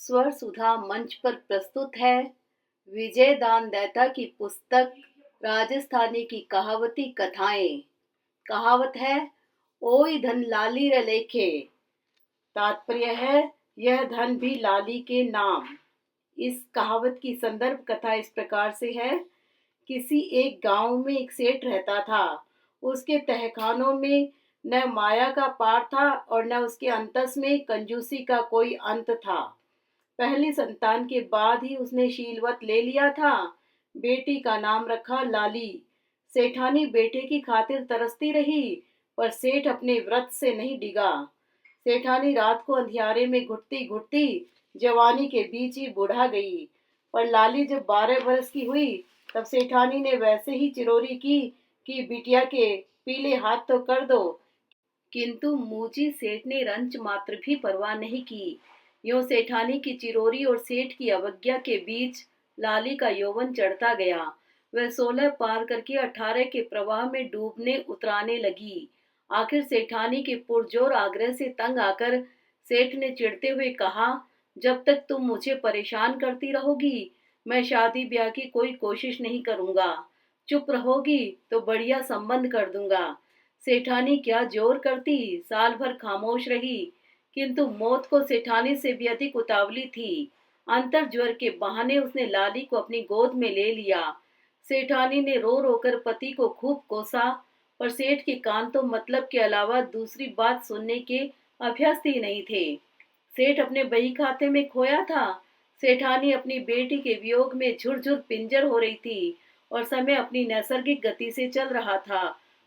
स्वर सुधा मंच पर प्रस्तुत है विजय दान देता की पुस्तक राजस्थानी की कहावती कथाएं। कहावत है, ओई धन लाली रे लेखे। तात्पर्य है, यह धन भी लाली के नाम। इस कहावत की संदर्भ कथा इस प्रकार से है। किसी एक गांव में एक सेठ रहता था। उसके तहखानों में न माया का पार था और न उसके अंतस में कंजूसी का कोई अंत था। पहली संतान के बाद ही उसने शीलवत ले लिया था। बेटी का नाम रखा लाली। सेठानी बेटे की खातिर तरसती रही, पर सेठ अपने व्रत से नहीं डिगा। सेठानी रात को अंधियारे में घुटती घुटती जवानी के बीच ही बुढ़ा गई। पर लाली जब 12 वर्ष की हुई, तब सेठानी ने वैसे ही चिरोरी की कि बिटिया के पीले हाथ तो कर दो। किंतु मूजी सेठ ने रंच मात्र भी परवाह नहीं की। यूं सेठानी की चिरोरी और सेठ की अवज्ञा के बीच लाली का यौवन चढ़ता गया। वह 16 पार करके 18 के प्रवाह में डूबने उतराने लगी। आखिर सेठानी के पुरजोर आग्रह से तंग आकर सेठ ने चिढ़ते हुए कहा, जब तक तुम मुझे परेशान करती रहोगी, मैं शादी ब्याह की कोई कोशिश नहीं करूंगा। चुप रहोगी तो बढ़िया संबंध कर दूंगा। सेठानी क्या जोर करती, साल भर खामोश रही, किंतु मौत को सेठानी से भी अधिक उतावली थी। अंतर ज्वर के बहाने उसने लाली को अपनी गोद में ले लिया। सेठानी ने रो रोकर पति को खूब कोसा, पर सेठ के कान तो मतलब के अलावा दूसरी बात सुनने के अभ्यस्त ही नहीं थे। सेठ अपने बही खाते में खोया था। सेठानी अपनी बेटी के वियोग में झुरझुर पिंजर हो रही थी और समय अपनी नैसर्गिक गति से चल रहा था।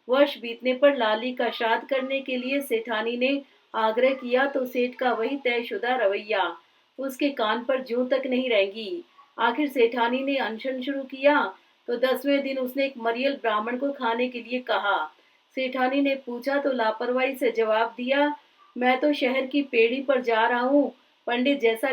वर्ष बीतने पर लाली का श्राद्ध करने के लिए सेठानी ने आग्रह किया तो सेठ का वही तयशुदा रवैया उसके कान पर जूं तक नहीं रेंगी। आखिर सेठानी ने अनशन शुरू किया तो 10वें दिन उसने एक मरियल ब्राह्मण को खाने के लिए कहा। सेठानी ने पूछा तो लापरवाही से जवाब दिया, मैं तो शहर की पेड़ी पर जा रहा हूँ। पंडित जैसा